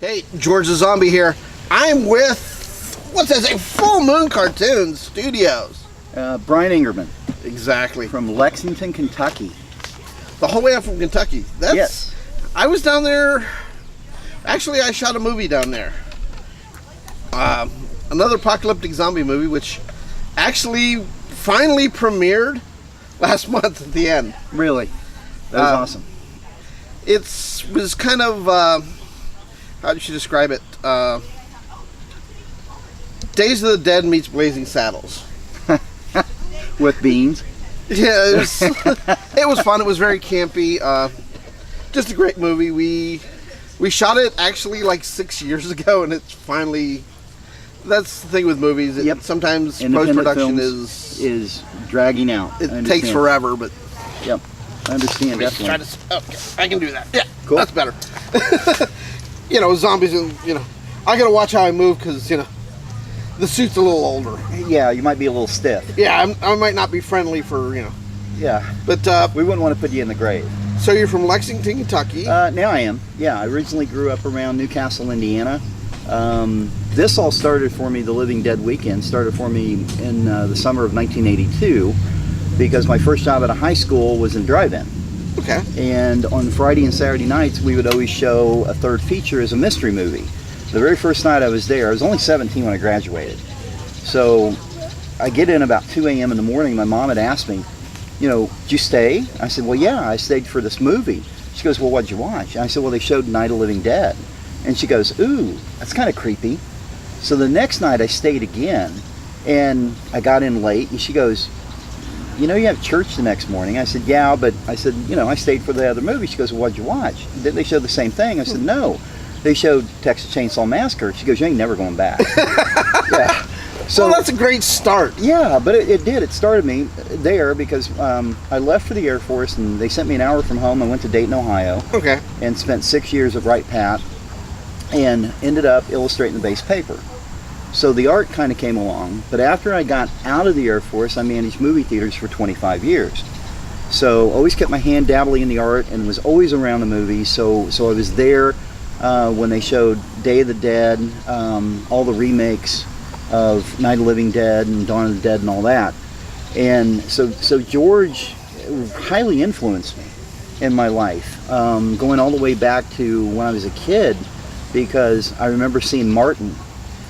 Hey, George the Zombie here. I'm with, what's that say, Full Moon Cartoons Studios. Brian Ingerman. Exactly. From Lexington, Kentucky. The whole way up from Kentucky. Yes. I was down there, actually I shot a movie down there. Another apocalyptic zombie movie, which actually finally premiered last month at the end. Really? That was awesome. It was kind of, how should you describe it? Days of the Dead meets Blazing Saddles. With beans? Yeah, it was, it was fun. It was very campy. Just a great movie. We shot it actually like 6 years ago, and it's finally. That's the thing with movies. Yep. Sometimes post-production is dragging out. It takes forever, but. Yep, I understand definitely. Okay, I can do that. Yeah, cool. That's better. You know, zombies, and I gotta watch how I move because the suit's a little older. Yeah, you might be a little stiff. Yeah, I might not be friendly for Yeah, but we wouldn't want to put you in the grave. So you're from Lexington, Kentucky? Now I am. Yeah, I originally grew up around Newcastle, Indiana. This all started for me, the Living Dead weekend started for me in the summer of 1982 because my first job at a high school was in drive-in. Okay. And on Friday and Saturday nights, we would always show a third feature as a mystery movie. The very first night I was there, I was only 17 when I graduated. So I get in about 2 a.m. in the morning. My mom had asked me, did you stay? I said, well, yeah, I stayed for this movie. She goes, well, what'd you watch? And I said, well, they showed Night of the Living Dead. And she goes, ooh, that's kind of creepy. So the next night I stayed again, and I got in late, and she goes, you have church the next morning. I said, yeah, but I said, I stayed for the other movie. She goes, well, what'd you watch? Did they show the same thing? I said, no. They showed Texas Chainsaw Massacre. She goes, you ain't never going back. Yeah. So well, that's a great start. Yeah, but it did. It started me there because I left for the Air Force, and they sent me an hour from home. I went to Dayton, Ohio. Okay. And spent 6 years at Wright Pat, and ended up illustrating the base paper. So the art kind of came along, but after I got out of the Air Force, I managed movie theaters for 25 years. So always kept my hand dabbling in the art and was always around the movies. So I was there when they showed Day of the Dead, all the remakes of Night of the Living Dead and Dawn of the Dead and all that. And so George highly influenced me in my life, going all the way back to when I was a kid, because I remember seeing Martin.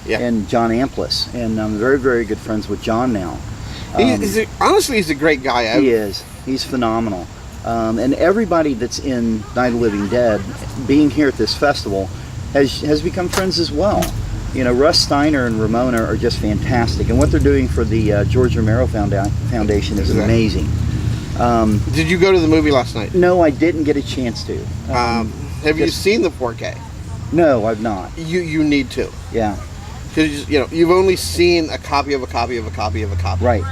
Yeah. And John Amplis, and I'm very, very good friends with John now. Honestly, he's a great guy. He is. He's phenomenal. And everybody that's in Night of the Living Dead, being here at this festival, has become friends as well. Russ Steiner and Ramona are just fantastic, and what they're doing for the George Romero Foundation is amazing. Did you go to the movie last night? No, I didn't get a chance to. Have you seen the 4K? No, I've not. You need to. Yeah. Because you've only seen a copy of a copy of a copy of a copy. Right.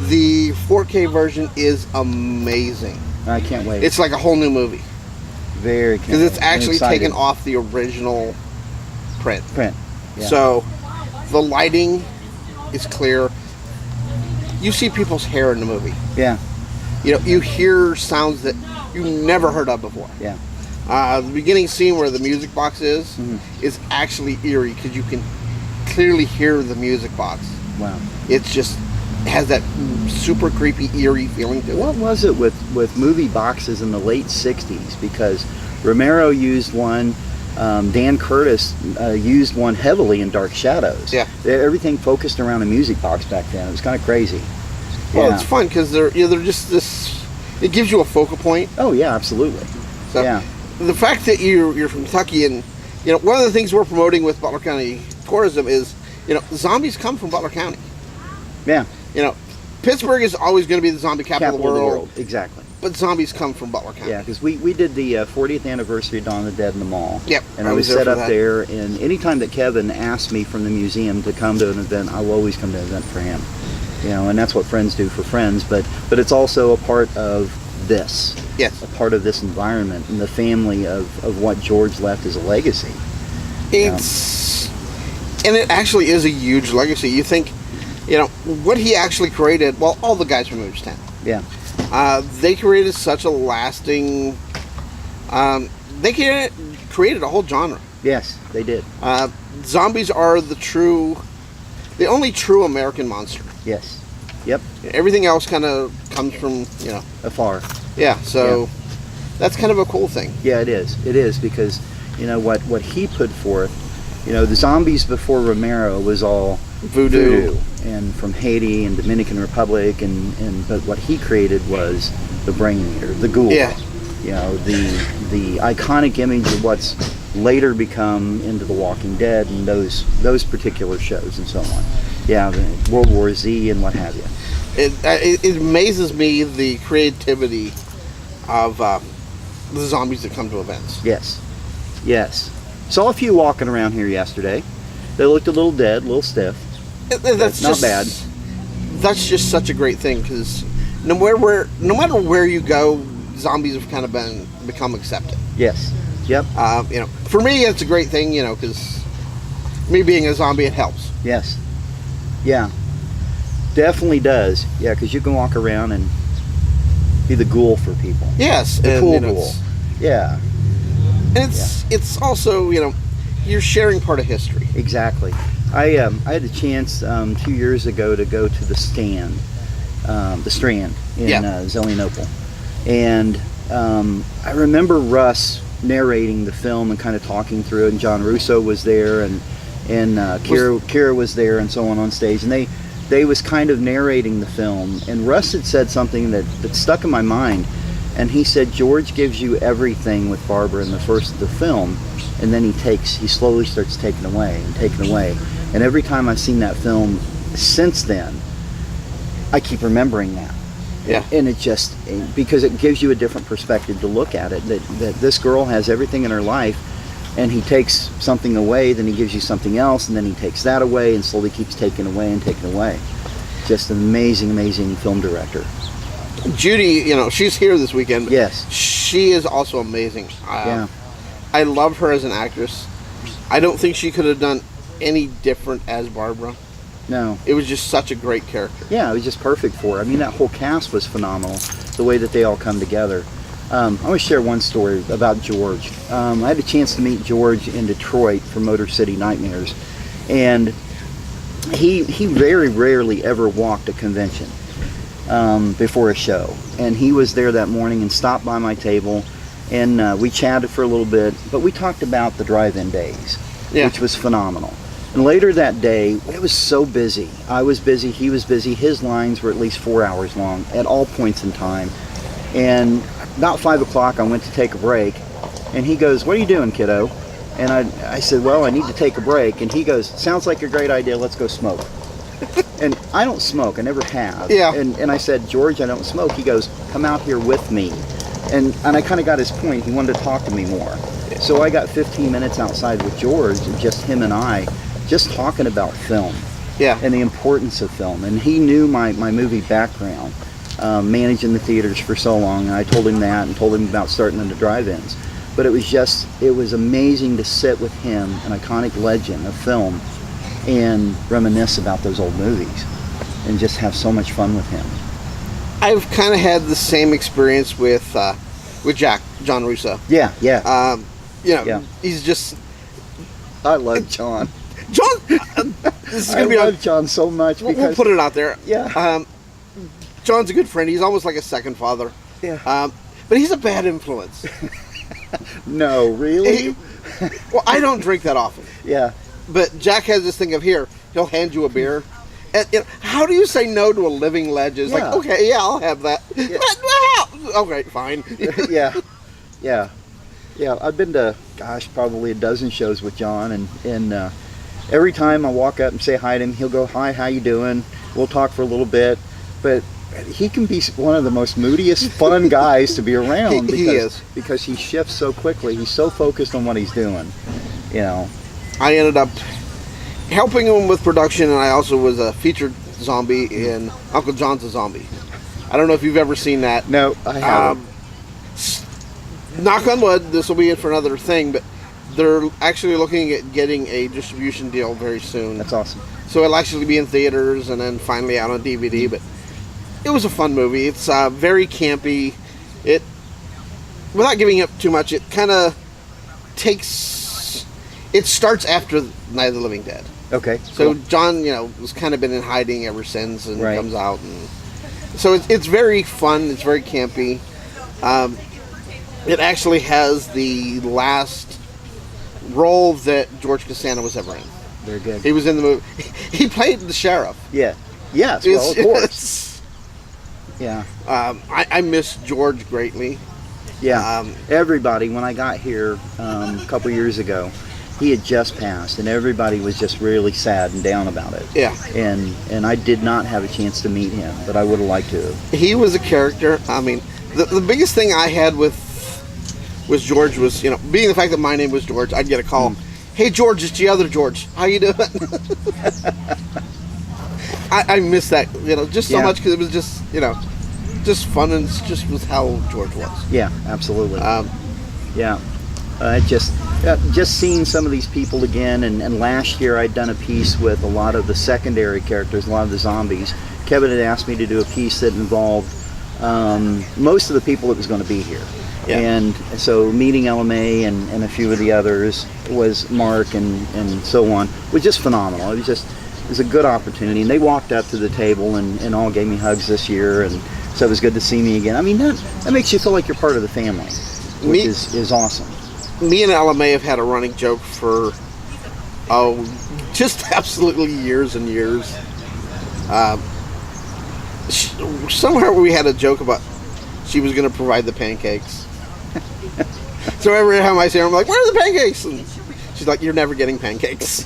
The 4K version is amazing. I can't wait. It's like a whole new movie. Very. Because it's actually taken off the original print. Yeah. So the lighting is clear. You see people's hair in the movie. Yeah. You hear sounds that you never heard of before. Yeah. The beginning scene where the music box is actually eerie because you can clearly hear the music box. Wow. It has that super creepy, eerie feeling to it. What was it with movie boxes in the late 60s? Because Romero used one, Dan Curtis used one heavily in Dark Shadows. Yeah. Everything focused around a music box back then. It was kind of crazy. Well, it's fun because they're just this. It gives you a focal point. Oh yeah, absolutely. So yeah. The fact that you're from Kentucky, and one of the things we're promoting with Butler County Tourism is zombies come from Butler County. Yeah. Pittsburgh is always going to be the zombie capital of the world. Exactly. But zombies come from Butler County. Yeah, because we did the 40th anniversary of Dawn of the Dead in the mall. Yep. And I was set up there, and anytime that Kevin asked me from the museum to come to an event, I will always come to an event for him. And that's what friends do for friends, but it's also a part of this. Yes. A part of this environment and the family of what George left as a legacy. And it actually is a huge legacy. You think, what he actually created, well, all the guys from Movie 10. Yeah. They created such a lasting, they created a whole genre. Yes, they did. Zombies are the only true American monster. Yes. Yep. Everything else kind of comes from, Afar. yeah, so that's kind of a cool thing. Yeah, it is. It is because, what he put forth, the zombies before Romero was all Voodoo. and from Haiti and Dominican Republic, but what he created was the brain eater, the ghoul. Yeah. The iconic image of what's later become into The Walking Dead and those particular shows and so on. Yeah, the World War Z and what have you. It amazes me the creativity of the zombies that come to events. Yes. Saw a few walking around here yesterday. They looked a little dead, a little stiff. That's not bad. That's just such a great thing because no matter where you go, zombies have kind of become accepted. Yes. Yep. For me, it's a great thing, because me being a zombie, it helps. Yes. Yeah. Definitely does. Yeah, because you can walk around and be the ghoul for people. Yes. The and, cool ghoul. Yeah. And it's also, you're sharing part of history. Exactly. I had a chance 2 years ago to go to the Strand in Zelienople. And I remember Russ narrating the film and kind of talking through it, and John Russo was there, and Kira was there, and so on stage, and they was kind of narrating the film, and Russ had said something that stuck in my mind, and he said George gives you everything with Barbara in the first of the film, and then he slowly starts taking away, and every time I've seen that film since then, I keep remembering that. Yeah. And it just, because it gives you a different perspective to look at it, that this girl has everything in her life, and he takes something away, then he gives you something else, and then he takes that away, and slowly keeps taking away and taking away. Just an amazing, amazing film director. Judy, she's here this weekend. Yes. She is also amazing. Yeah. I love her as an actress. I don't think she could have done any different as Barbara. No. It was just such a great character. Yeah, it was just perfect for her. I mean, that whole cast was phenomenal, the way that they all come together. I want to share one story about George. I had a chance to meet George in Detroit for Motor City Nightmares, and he very rarely ever walked a convention before a show. And he was there that morning and stopped by my table, and we chatted for a little bit, but we talked about the drive-in days, which was phenomenal. And later that day, it was so busy. I was busy, he was busy. His lines were at least 4 hours long at all points in time. And about 5 o'clock, I went to take a break. And he goes, "What are you doing, kiddo?" And I said, "Well, I need to take a break." And he goes, "Sounds like a great idea. Let's go smoke." And I don't smoke. I never have. Yeah. And I said, "George, I don't smoke." He goes, "Come out here with me." And I kind of got his point. He wanted to talk to me more. So I got 15 minutes outside with George, and just him and I, just talking about film. Yeah. And the importance of film. And he knew my movie background, managing the theaters for so long. And I told him that, and told him about starting in the drive-ins. But it was amazing to sit with him, an iconic legend of film, and reminisce about those old movies and just have so much fun with him. I've kind of had the same experience with John Russo. Yeah. He's just... I love John. John... this is I gonna be love John so much because... We'll put it out there. Yeah. John's a good friend. He's almost like a second father. Yeah. But he's a bad influence. No, really? Well, I don't drink that often. Yeah. But Jack has this thing of he'll hand you a beer. And, how do you say no to a living legend? It's like, okay, yeah, I'll have that. Yeah. Okay, fine. Yeah. I've been to, probably a dozen shows with John, and every time I walk up and say hi to him, he'll go, "Hi, how you doing?" We'll talk for a little bit, but he can be one of the most moodiest, fun guys to be around. Because he shifts so quickly. He's so focused on what he's doing. I ended up helping him with production, and I also was a featured zombie in Uncle John's a Zombie. I don't know if you've ever seen that. No, I haven't. Knock on wood, this will be it for another thing, but they're actually looking at getting a distribution deal very soon. That's awesome. So it'll actually be in theaters and then finally out on DVD, but it was a fun movie. It's very campy. Without giving up too much, it kind of takes... It starts after Night of the Living Dead. Okay. So cool. John, was kind of been in hiding ever since, and Right. comes out, and so it's very fun. It's very campy. It actually has the last role that George Costanza was ever in. Very good. He was in the movie. He played the sheriff. Yeah. Yes. Well, of course. Yeah. I miss George greatly. Yeah. Um, Everybody, when I got here a couple years ago, he had just passed, and everybody was just really sad and down about it. Yeah. And I did not have a chance to meet him, but I would have liked to have. He was a character. I mean, the biggest thing I had with George was, being the fact that my name was George, I'd get a call. Hey, George, it's the other George. How you doing? I miss that, just so Yeah. much, because it was just, just fun, and it just was how George was. Yeah, absolutely. Um, Yeah, just seeing some of these people again, and last year I'd done a piece with a lot of the secondary characters, a lot of the zombies. Kevin had asked me to do a piece that involved most of the people that was going to be here. Yeah. And so meeting LMA and a few of the others was Mark and so on was just phenomenal. It was a good opportunity, and they walked up to the table and all gave me hugs this year, and so it was good to see me again. I mean, that makes you feel like you're part of the family, which is awesome. Me and LMA have had a running joke for just absolutely years and years. Somewhere we had a joke about she was going to provide the pancakes. So every time I see her, I'm like, "Where are the pancakes?" And she's like, "You're never getting pancakes."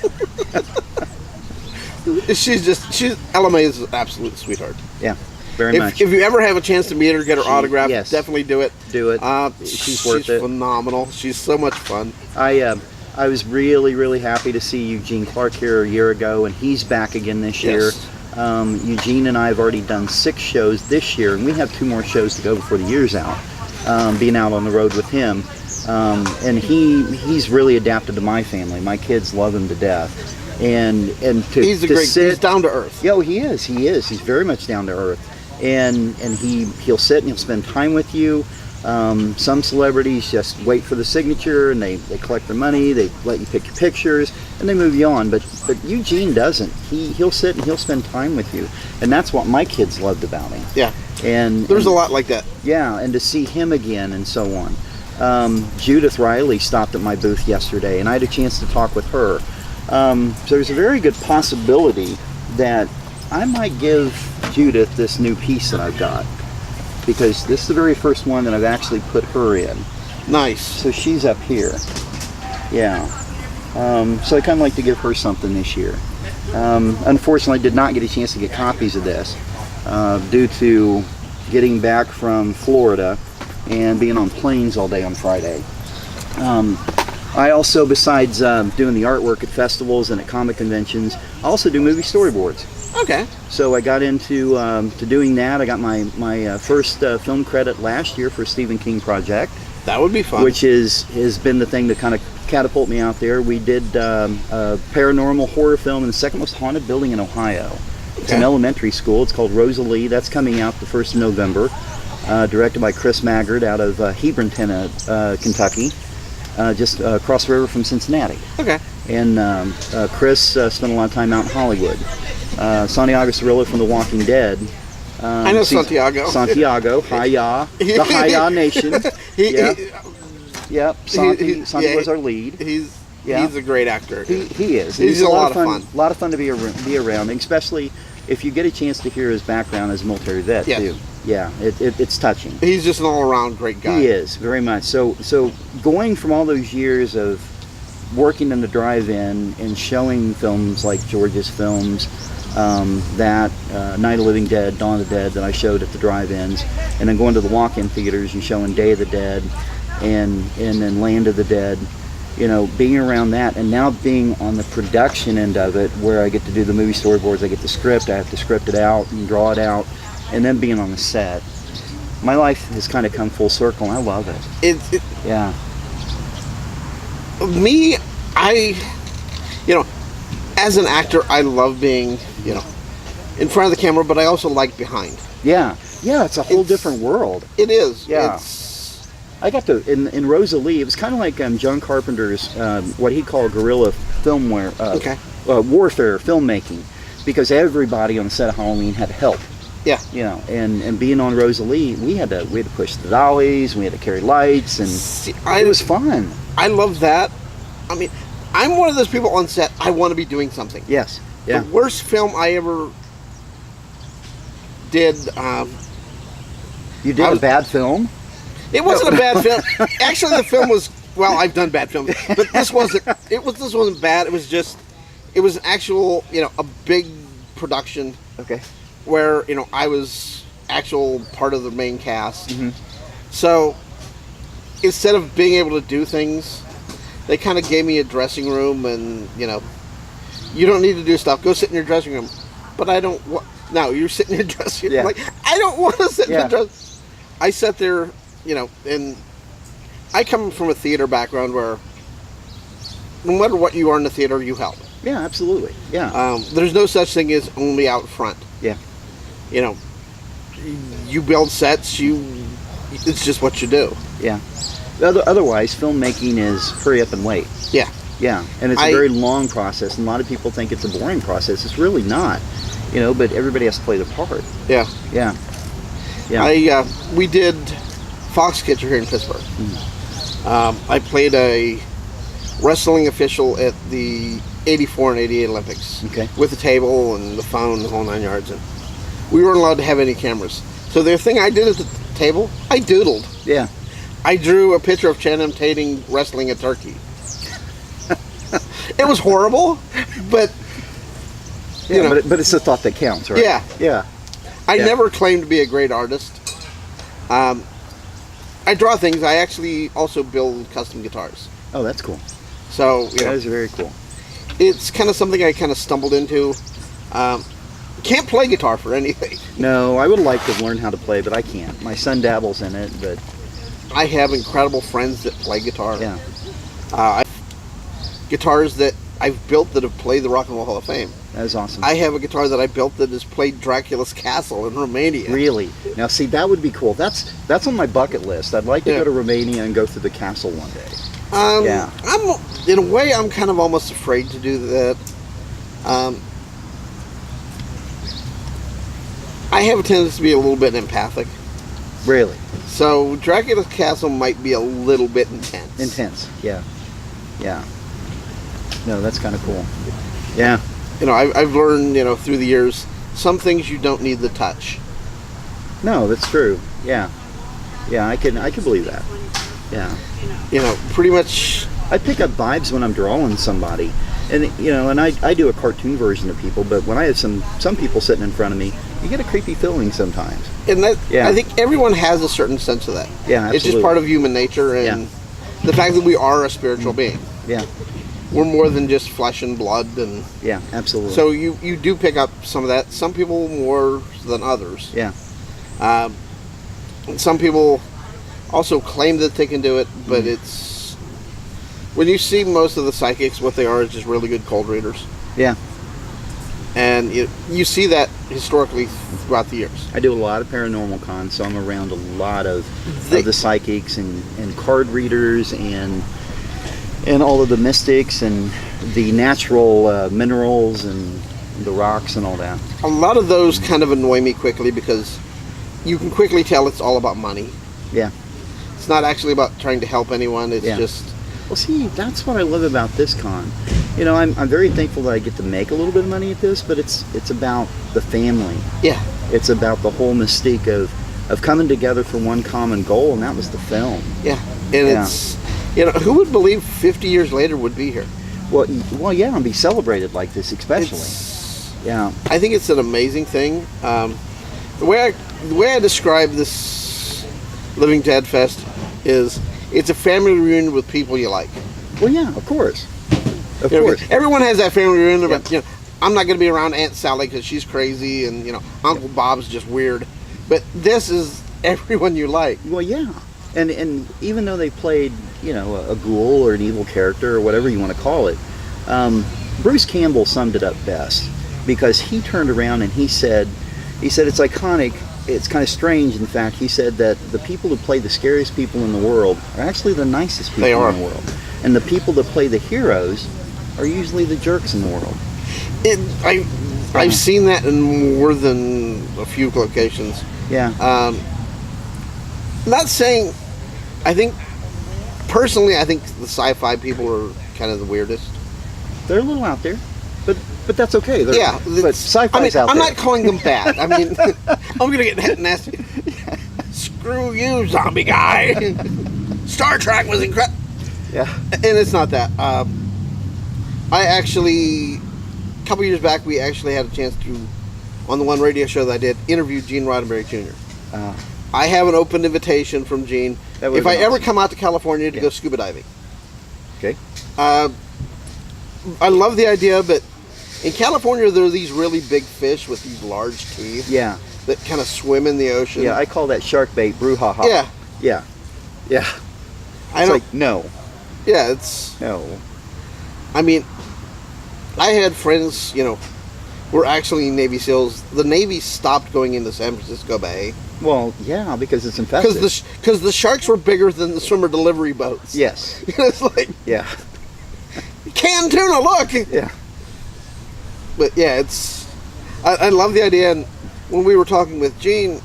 LMA is an absolute sweetheart. Yeah, very much. If you ever have a chance to meet her, get her autograph, yes. definitely do it. Do it. She's worth it. She's phenomenal. She's so much fun. I was really, really happy to see Eugene Clark here a year ago, and he's back again this year. Yes. Eugene and I have already done 6 shows this year, and we have 2 more shows to go before the year's out, being out on the road with him. And he's really adapted to my family. My kids love him to death. And He's he's down to earth. Yeah, he is. He's very much down to earth. And he'll sit and he'll spend time with you. Some celebrities just wait for the signature, and they collect their money, they let you pick your pictures, and they move you on. But Eugene doesn't. He'll sit and he'll spend time with you, and that's what my kids loved about him. Yeah. And There's a lot like that. Yeah, and to see him again and so on. Judith Riley stopped at my booth yesterday, and I had a chance to talk with her. So there's a very good possibility that I might give Judith this new piece that I've got, because this is the very first one that I've actually put her in. Nice. So she's up here. Yeah. So I kind of like to give her something this year. Unfortunately, I did not get a chance to get copies of this due to getting back from Florida and being on planes all day on Friday. I also, besides doing the artwork at festivals and at comic conventions, I also do movie storyboards. Okay. So I got into to doing that. I got my first film credit last year for Stephen King project. That would be fun. Which has been the thing to kind of catapult me out there. We did a paranormal horror film in the second most haunted building in Ohio. It's an elementary school. It's called Rosalie. That's coming out the 1st of November. Directed by Chris Maggard out of Hebron, Kentucky, just across the river from Cincinnati. Okay. And Chris spent a lot of time out in Hollywood. Santiago Cirillo from The Walking Dead. I know Santiago. Santiago, Hi-Ya, the Hi-Ya Nation. Yep. Santi was our lead. He's a great actor. He is. He's a lot of fun. A lot of fun to be around, especially if you get a chance to hear his background as a military vet too. Yeah, it's touching. He's just an all-around great guy. He is, very much. So going from all those years of working in the drive-in and showing films like George's films, that Night of the Living Dead, Dawn of the Dead that I showed at the drive-ins, and then going to the walk-in theaters and showing Day of the Dead and then Land of the Dead, being around that, and now being on the production end of it, where I get to do the movie storyboards, I get the script, I have to script it out and draw it out, and then being on the set. My life has kind of come full circle, and I love it. Yeah. Me, as an actor, I love being, in front of the camera, but I also like behind. Yeah, it's a whole different world. It is. Yeah. I got to in Rosalie. It was kind of like John Carpenter's what he called guerrilla warfare filmmaking, because everybody on the set of Halloween had to help. Yeah. You know, and being on Rosalie, we had to push the dollies, we had to carry lights, and it was fun. I love that. I mean, I'm one of those people on set. I want to be doing something. Yes. Yeah. The worst film I ever did. You did a bad film? It wasn't a bad film. Actually, the film was. Well, I've done bad films, but this wasn't. This wasn't bad. It was just. It was an actual, a big production. Okay. Where I was actual part of the main cast. Mm-hmm. So instead of being able to do things, they kind of gave me a dressing room, and you don't need to do stuff. Go sit in your dressing room. But I don't. No, you're sitting in your dressing room. Yeah. Like, I don't want to sit in the dress. I sat there, and I come from a theater background where no matter what you are in the theater, you help. Yeah, absolutely. Yeah. There's no such thing as only out front. Yeah. You build sets. It's just what you do. Yeah. Otherwise, filmmaking is hurry up and wait. Yeah. Yeah, and it's a very long process, and a lot of people think it's a boring process. It's really not, but everybody has to play their part. Yeah. Yeah. Yeah. We did Foxcatcher here in Pittsburgh. I played a wrestling official at the 84 and 88 Olympics. Okay. With the table and the phone, the whole 9 yards. And we weren't allowed to have any cameras. So the thing I did at the table, I doodled. Yeah. I drew a picture of Channing Tatum wrestling a turkey. It was horrible, but but it's the thought that counts, right? Yeah. Yeah. I never claimed to be a great artist. I draw things. I actually also build custom guitars. Oh, that's cool. So that is very cool. It's kind of something I kind of stumbled into. Can't play guitar for anything. No, I would like to learn how to play, but I can't. My son dabbles in it, but I have incredible friends that play guitar. Yeah. Guitars that I've built that have played the Rock and Roll Hall of Fame. That is awesome. I have a guitar that I built that has played Dracula's Castle in Romania. Really? Now, see, that would be cool. That's on my bucket list. I'd like to go to Romania and go through the castle one day. I'm in a way, I'm kind of almost afraid to do that. I have a tendency to be a little bit empathic. Really? So Dracula's Castle might be a little bit intense. Intense, yeah. Yeah. No, that's kind of cool. Yeah. I've learned, through the years, some things you don't need the touch. No, that's true. Yeah. Yeah, I can believe that. Yeah. Pretty much. I pick up vibes when I'm drawing somebody. And, and I do a cartoon version of people, but when I have some people sitting in front of me, you get a creepy feeling sometimes. And that, I think everyone has a certain sense of that. Yeah, absolutely. It's just part of human nature, and the fact that we are a spiritual being. Yeah. We're more than just flesh and blood, and yeah, absolutely. so you do pick up some of that. Some people more than others. Yeah. Some people also claim that they can do it, but it's when you see most of the psychics, what they are is just really good cold readers. Yeah. And you see that historically throughout the years. I do a lot of paranormal cons, so I'm around a lot of the psychics and card readers and all of the mystics and the natural minerals and the rocks and all that. A lot of those kind of annoy me quickly because you can quickly tell it's all about money. Yeah. It's not actually about trying to help anyone. It's just... Well, see, that's what I love about this con. I'm very thankful that I get to make a little bit of money at this, but it's about the family. Yeah. It's about the whole mystique of coming together for one common goal, and that was the film. Yeah. And it's... who would believe 50 years later would be here? Well, yeah, and be celebrated like this, especially. Yeah. I think it's an amazing thing. The way I describe this Living Dead Fest is it's a family reunion with people you like. Well, yeah, of course. Of course. Everyone has that family reunion, but I'm not going to be around Aunt Sally because she's crazy, and Uncle Bob's just weird. But this is everyone you like. Well, yeah. And even though they played, a ghoul or an evil character or whatever you want to call it, Bruce Campbell summed it up best because he turned around and he said it's iconic it's kind of strange. In fact, he said that the people who play the scariest people in the world are actually the nicest people They are. in the world. And the people that play the heroes are usually the jerks in the world. I've seen that in more than a few locations. Yeah. Not saying, I think, personally, I think the sci-fi people are kind of the weirdest. They're a little out there, but that's okay. Yeah, but sci-fi's out I'm there. not calling them bad. I mean, I'm gonna get nasty. Screw you, zombie guy. Star Trek was incredible. Yeah. And it's not that. I actually, a couple years back, we actually had a chance to, on the one radio show that I did, interview Gene Roddenberry Jr. I have an open invitation from Gene. If I ever come out to California to go scuba diving. Okay. I love the idea, but in California there are these really big fish with these large teeth. Yeah. That kind of swim in the ocean. Yeah, I call that shark bait brouhaha. Yeah. Yeah. Yeah. I It's don't. like, no. Yeah, it's. No. I mean, I had friends, were actually Navy SEALs. The Navy stopped going into San Francisco Bay Well, yeah, because it's infested. because the sharks were bigger than the swimmer delivery boats. Yes. It's like Yeah. canned tuna, look. Yeah. But yeah, it's. I love the idea, and when we were talking with Gene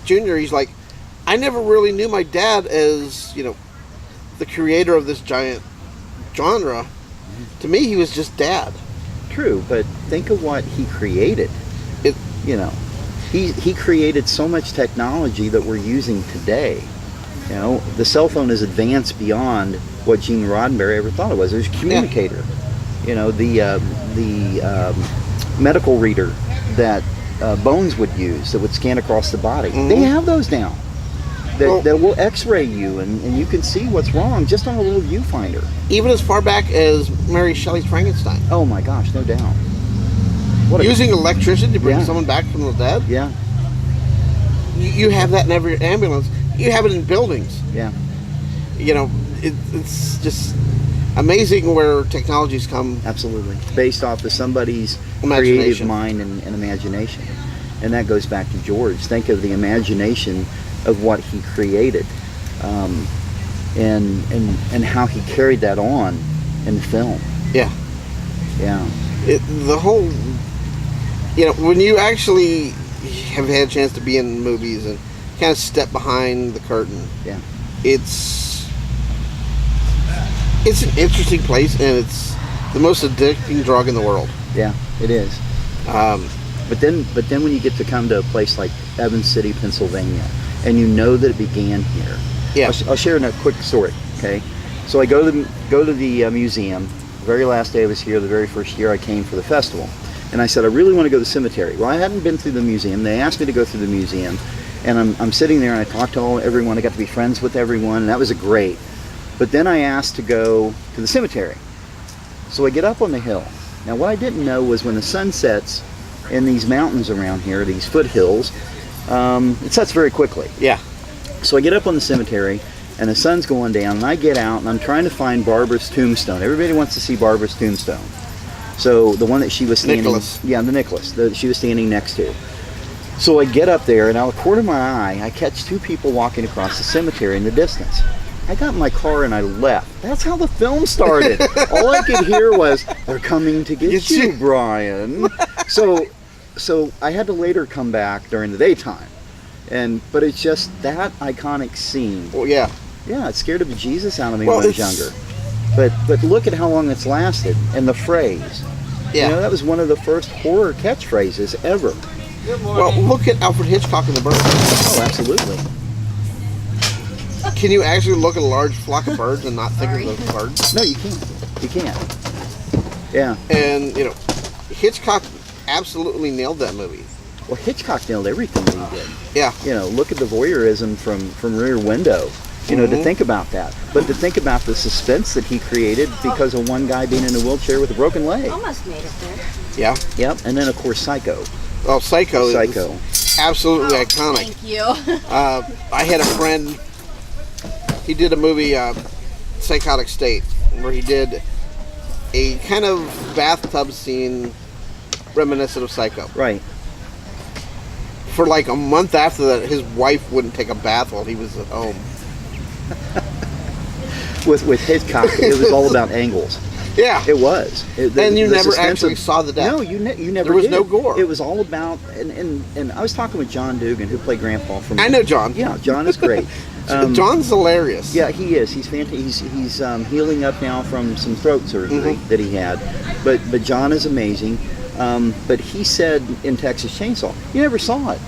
Jr., he's like, I never really knew my dad as the creator of this giant genre. To me, he was just dad. True, but think of what he created. It. He created so much technology that we're using today. The cell phone is advanced beyond what Gene Roddenberry ever thought it was. It was a communicator. The medical reader that Bones would use that would scan across the body. Mm-hmm. They have those now. That will X-ray you, and you can see what's wrong just on a little viewfinder. Even as far back as Mary Shelley's Frankenstein. Oh my gosh, no doubt. Using electricity to bring Yeah. someone back from the dead. Yeah, You have that in every ambulance. You have it in buildings. yeah. It's just amazing where technology's come. Absolutely. Based off of somebody's creative Imagination. mind and imagination. And that goes back to George. Think of the imagination of what he created, and how he carried that on in film. Yeah. Yeah. The whole, when you actually have had a chance to be in movies and kind of step behind the curtain, Yeah. it's an interesting place, and it's the most addicting drug in the world. Yeah, it is. But then when you get to come to a place like Evans City, Pennsylvania, and you know that it began here. Yeah. I'll share a quick story. Okay. So I go to the museum. The very last day I was here, the very first year I came for the festival, and I said I really want to go to the cemetery. Well, I hadn't been through the museum. They asked me to go through the museum, and I'm sitting there and I talked to everyone. I got to be friends with everyone, and that was great. But then I asked to go to the cemetery. So I get up on the hill. Now what I didn't know was when the sun sets in these mountains around here, these foothills, it sets very quickly. Yeah. So I get up on the cemetery, and the sun's going down, and I get out, and I'm trying to find Barbara's tombstone. Everybody wants to see Barbara's tombstone. So the one that she was standing... Nicholas. Yeah, the Nicholas that she was standing next to. So I get up there, and out of the corner of my eye, I catch two people walking across the cemetery in the distance. I got in my car and I left. That's how the film started. All I could hear was, "They're coming to get you, Brian." So I had to later come back during the daytime. But it's just that iconic scene. Well, yeah. Yeah, it scared the bejesus out of me Well, when I was younger. But look at how long it's lasted, and the phrase. Yeah. That was one of the first horror catchphrases ever. Well, look at Alfred Hitchcock and the Birds. Oh, absolutely. Can you actually look at a large flock of birds and not think of those birds? No, you can't. You can't. Yeah. And, Hitchcock absolutely nailed that movie. Well, Hitchcock nailed everything that he did. Yeah. Look at the voyeurism from Rear Window. To think about that. But to think about the suspense that he created because of one guy being in a wheelchair with a broken leg. Almost made it there. Yeah. Yep. And then, of course, Psycho. Oh, Psycho. Psycho. Is absolutely iconic. Thank you. I had a friend, he did a movie, Psychotic State, where he did a kind of bathtub scene reminiscent of Psycho. Right. for like a month after that, his wife wouldn't take a bath while he was at home. With Hitchcock, it was all about angles. Yeah. It was. And you the never suspense actually of- saw the death. No, you never There was did. no gore. It was all about, and I was talking with John Dugan, who played Grandpa from... I know John. Yeah, John is great. John's hilarious. Yeah, he is. He's fantastic. He's healing up now from some throat surgery that he had. But John is amazing. But he said in Texas Chainsaw, you never saw it.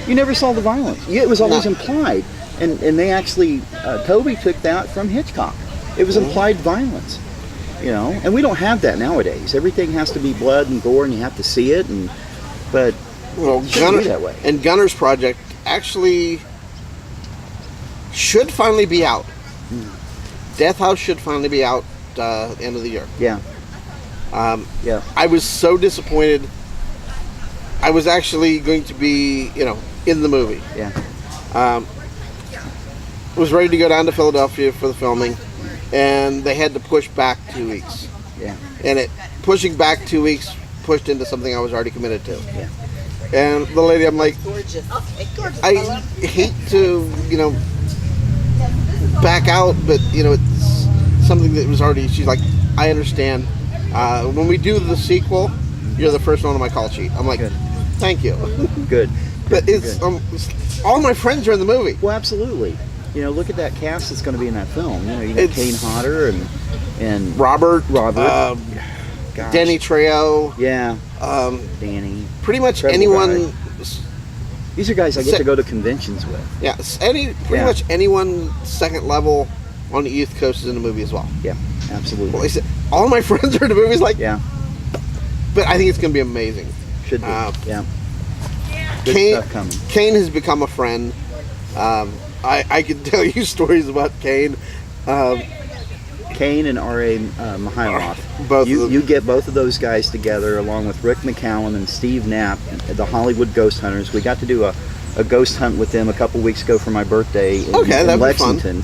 You never saw the violence. It was always No. implied. And they actually, Toby took that from Hitchcock. It was implied violence. You know, and we don't have that nowadays. Everything has to be blood and gore, and you have to see it. But Well, it shouldn't be that way. and Gunner's Project actually should finally be out. Death House should finally be out end of the year. Yeah. Yeah. I was so disappointed. I was actually going to be, in the movie. Yeah. Was ready to go down to Philadelphia for the filming, and they had to push back 2 weeks. Yeah. And pushing back 2 weeks pushed into something I was already committed to. Yeah. And the lady, I'm like, Gorgeous. Gorgeous. I hate to, back out, but it's something that was already. She's like, I understand. When we do the sequel, you're the first one on my call sheet. I'm like, Good. thank you. Good. But it's all my friends are in the movie. Well, absolutely. Look at that cast that's going to be in that film. You got It's- Kane Hodder and Robert, Gosh. Danny Trejo, Yeah, um, Danny. pretty much Incredible anyone. These are guys I get to go to conventions with. Yeah, pretty Yeah. much anyone second level on the East Coast is in the movie as well. Yeah, absolutely. Well, I said, all my friends are in the movies, like, Yeah, but I think it's going to be amazing. should be. Yeah. Good Kane, stuff coming. Kane has become a friend. I could tell you stories about Kane. Kane and R.A. Mihailoff. Both of you, them. you get both of those guys together along with Rick McCallum and Steve Knapp, the Hollywood Ghost Hunters. We got to do a ghost hunt with them a couple weeks ago for my birthday in Okay, that'd be fun. Lexington,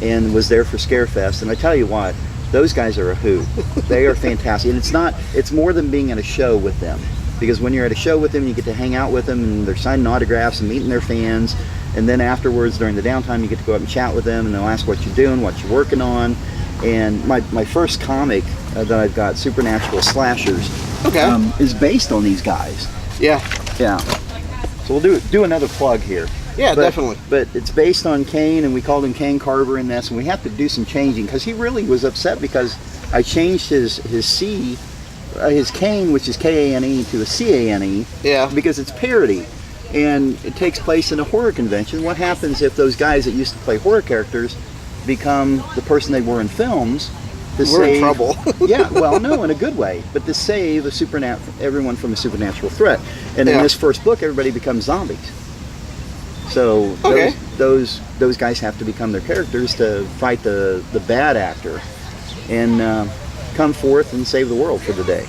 and was there for Scarefest. And I tell you what, those guys are a hoot. They are fantastic. And it's more than being at a show with them. Because when you're at a show with them, you get to hang out with them, and they're signing autographs and meeting their fans. And then afterwards, during the downtime, you get to go up and chat with them, and they'll ask what you're doing, what you're working on. And my first comic that I've got, Supernatural Slashers, Okay. is based on these guys. Yeah. Yeah. So we'll do another plug here. Yeah, But- definitely. But it's based on Kane, and we called him Kane Carver in this, and we have to do some changing because he really was upset because I changed his Kane, which is Kane, to a Cane, Yeah. because it's parody, and it takes place in a horror convention. What happens if those guys that used to play horror characters become the person they were in films? To We're in trouble. Yeah, well, no, in a good way, but to save everyone from a supernatural threat. And in Yeah. this first book, everybody becomes zombies. So Okay. those guys have to become their characters to fight the bad actor and come forth and save the world for the day,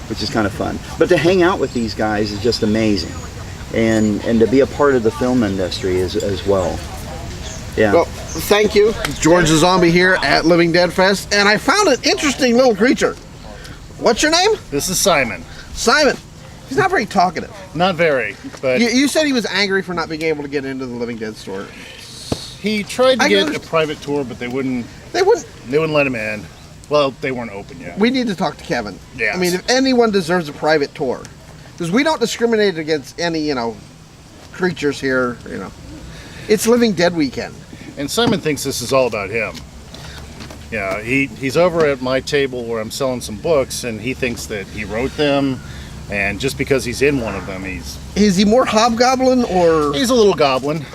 which is kind of fun. But to hang out with these guys is just amazing, and to be a part of the film industry as well. Yeah. Well, thank you. George the Zombie here at Living Dead Fest, and I found an interesting little creature. What's your name? This is Simon. Simon. He's not very talkative. Not very, but You said he was angry for not being able to get into the Living Dead store. he tried to I get a understand. private tour, but they wouldn't They wouldn't. let him in. Well, they weren't open yet. We need to talk to Kevin. Yes. I mean, if anyone deserves a private tour, because we don't discriminate against any, creatures here. It's Living Dead weekend. And Simon thinks this is all about him. Yeah, he's over at my table where I'm selling some books, and he thinks that he wrote them, and just because he's in one of them, Is he more hobgoblin or? he's a little goblin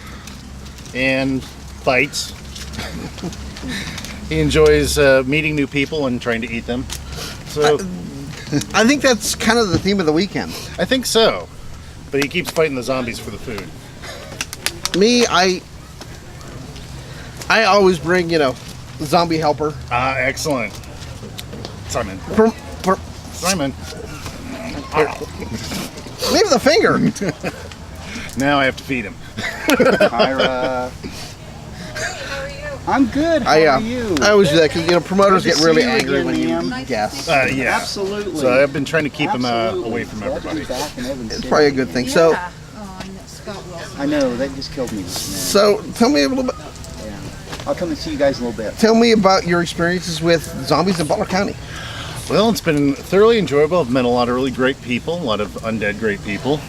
and fights. He enjoys meeting new people and trying to eat them. So I think that's kind of the theme of the weekend. I think so. But he keeps fighting the zombies for the food. Me, I always bring, zombie helper. Ah, excellent. Simon. Simon. Leave the finger. Now I have to feed him. Kyra. I'm good. How are you? I always do that because promoters Good to get really see you angry again, when you ma'am. guess. Yeah. Absolutely. So I've been trying to keep him Absolutely. away from Glad to be everybody. back in Evanston. It's probably a good thing. So, Yeah. Oh, I miss I know, that just killed me. So tell me a little bit. Yeah. I'll come and see you guys in a little bit. Tell me about your experiences with zombies in Butler County. Well, it's been thoroughly enjoyable. I've met a lot of really great people, a lot of undead great people,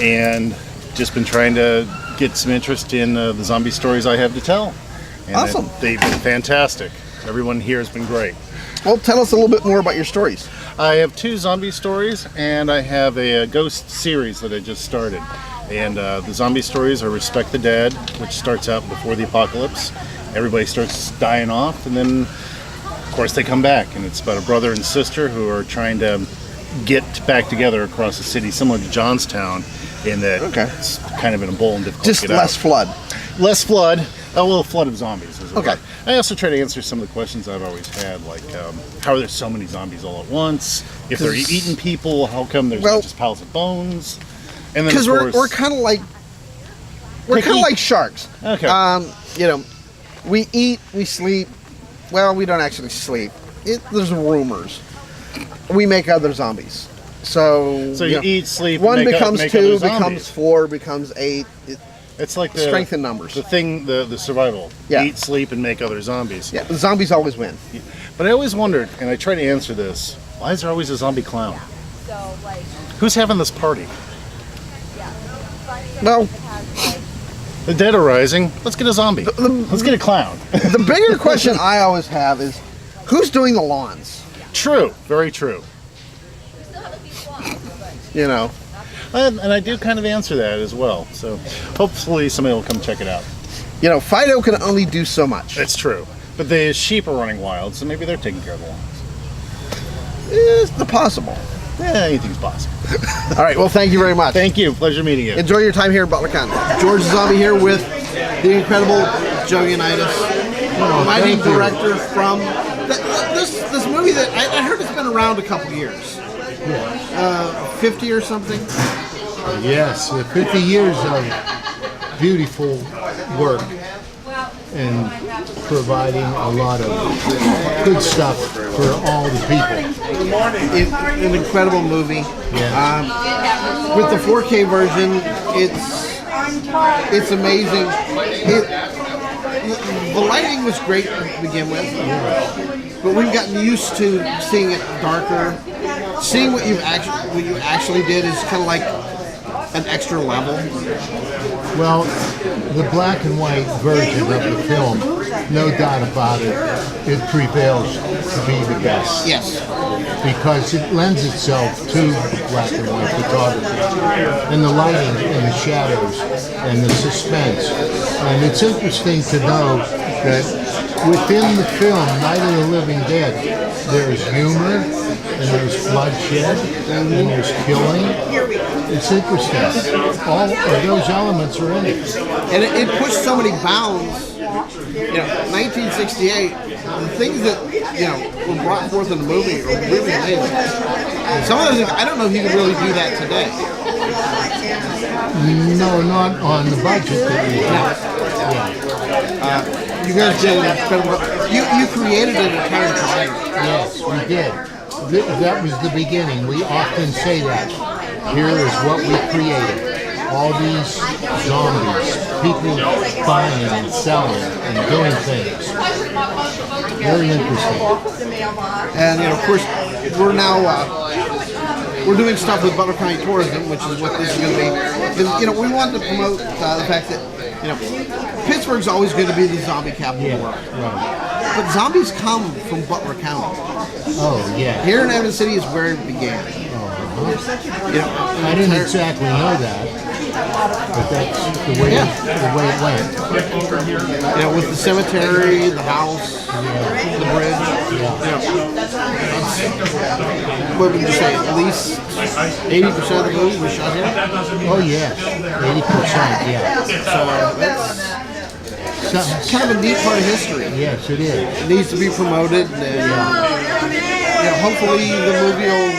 and just been trying to get some interest in the zombie stories I have to tell. And Awesome. They've been fantastic. Everyone here has been great. Well, tell us a little bit more about your stories. I have 2 zombie stories, and I have a ghost series that I just started. And the zombie stories are Respect the Dead, which starts out before the apocalypse. Everybody starts dying off, and then, of course, they come back. And it's about a brother and sister who are trying to get back together across the city, similar to Johnstown, in that it's kind of in a bowl and difficult Just to get less out. flood. Less flood. A little flood of zombies. As it Okay. were. I also try to answer some of the questions I've always had, like how are there so many zombies all at once? If they're eating people, how come there's not just piles of bones? And then Because of course, we're kind of like sharks. Okay. You know, we eat, we sleep. Well, we don't actually sleep. There's rumors. We make other zombies. So you know, eat, sleep, one make becomes other 2, zombies. becomes 4, becomes 8. It's like the Strength in numbers. The thing, the survival. Yeah. Eat, sleep, and make other zombies. Yeah, the zombies always win. But I always wondered, and I try to answer this: why is there always a zombie clown? Who's having this party? Well, The dead are rising. Let's get a zombie. Let's get a clown. the bigger question I always have is, who's doing the lawns? True. Very true. You know, And I do kind of answer that as well. So hopefully somebody will come check it out. Fido can only do so much. It's true. But the sheep are running wild, so maybe they're taking care of the lawns. It's the possible. Yeah, anything's possible. All right, well, thank you very much. Thank you. Pleasure meeting you. Enjoy your time here in Butler County. George Zombie here with the incredible Joe Unitas, writing director from this movie that I heard it's been around a couple years. 50 or something. Yes, 50 years of beautiful work and providing a lot of good stuff for all the people. An incredible movie. Yeah. With the 4K version, it's amazing. The lighting was great to begin with, but we've gotten used to seeing it darker. Seeing what you actually did is kind of like an extra level. Well, the black and white version of the film, no doubt about it, it prevails to be the best. Yes. Because it lends itself to black and white photography. And the lighting and the shadows and the suspense. And it's interesting to know that within the film, Night of the Living Dead, there's humor, and there's bloodshed, and there's killing. It's interesting. All of those elements are in it. And it pushed so many bounds. 1968, the things that were brought forth in the movie are really amazing. Some of those things, I don't know if you could really do that today. No, not on the budget that we have. You guys did an incredible. You created an entire genre. Yes, we did. That was the beginning. We often say that. Here is what we created. All these zombies, people buying and selling and doing things. Very interesting. And of course, we're now we're doing stuff with Butler County Tourism, which is what this is going to be. Because, we wanted to promote the fact that Pittsburgh's always going to be the zombie capital of the world. Right. But zombies come from Butler County. Oh, yeah. Here in Evans City is where it began. I didn't exactly know that, but that's the way it went. With the cemetery, the house, the bridge. What would you say? At least 80% of the movie was shot here. Oh yes, 80%. Yeah. So that's kind of a neat part of history. Yes, it is. It needs to be promoted, and hopefully the movie will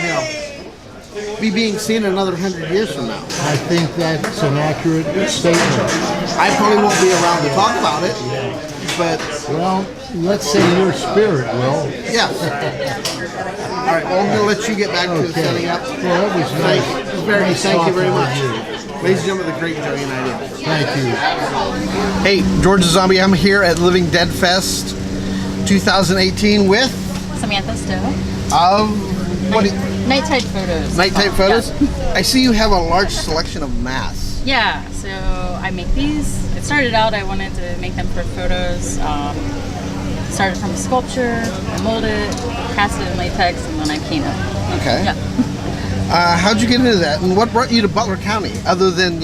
be being seen another 100 years from now. I think that's an accurate statement. I probably won't be around to talk about it, but Well, let's say your spirit will. yes. All right, well, I'm going to let you get back to setting up. Well, that was nice. It was Barry, Nice thank you very talking much. with you. Ladies and gentlemen, the great Joe United. Thank you. Hey, George the Zombie, I'm here at Living Dead Fest 2018 with Samantha Stowe. what is, Nighttime Photos. Nighttime Oh, Photos. Yeah. I see you have a large selection of masks. Yeah, so I make these. It started out, I wanted to make them for photos. Started from a sculpture, I mold it, cast it in latex, and then I paint it. Okay. Yeah. How'd you get into that, and what brought you to Butler County, other than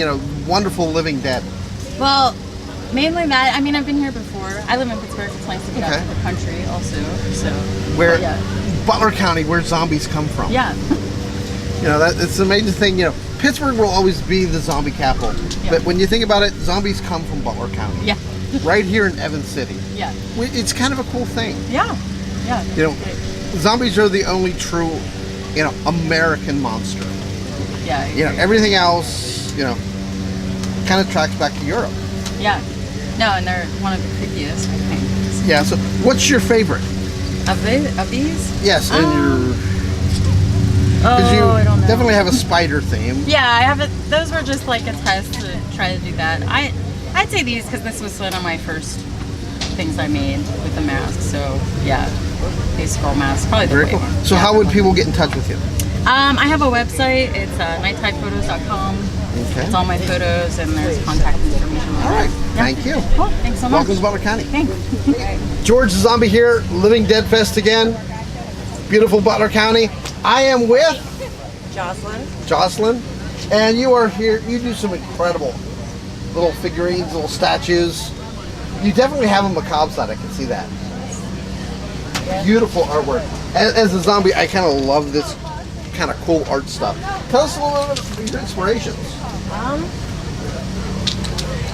wonderful Living Dead? Well, mainly that. I mean, I've been here before. I live in Pittsburgh. It's nice to get out Okay. to the country also. So. Where Yeah. Butler County, where zombies come from. Yeah. It's an amazing thing. Pittsburgh will always be the zombie capital, Yeah. but when you think about it, zombies come from Butler County. Yeah. Right here in Evans City. Yeah. It's kind of a cool thing. Yeah. Yeah. Zombies are the only true, American monster. Yeah. I agree. Everything else, kind of tracks back to Europe. Yeah. No, and they're one of the creepiest, I think. Yeah. So, what's your favorite? Of these? Yes, and your. Oh, Because you I don't know. definitely have a spider theme. Yeah, I have it. Those were just like a test to try to do that. I'd say these because this was one of my first things I made with the mask. So yeah, these skull masks probably the Very way cool. one. So, Yeah. how would people get in touch with you? I have a website. It's nighttimephotos.com. Okay. It's all my photos and there's contact information. All right. Thank you. Cool. Thanks so much. Welcome to Butler County. Thanks. George the Zombie here, Living Dead Fest again. Beautiful Butler County. I am with Jocelyn, and you are here. You do some incredible little figurines, little statues. You definitely have a macabre side. I can see that. Beautiful artwork. As a zombie, I kind of love this kind of cool art stuff. Tell us a little bit of your inspirations.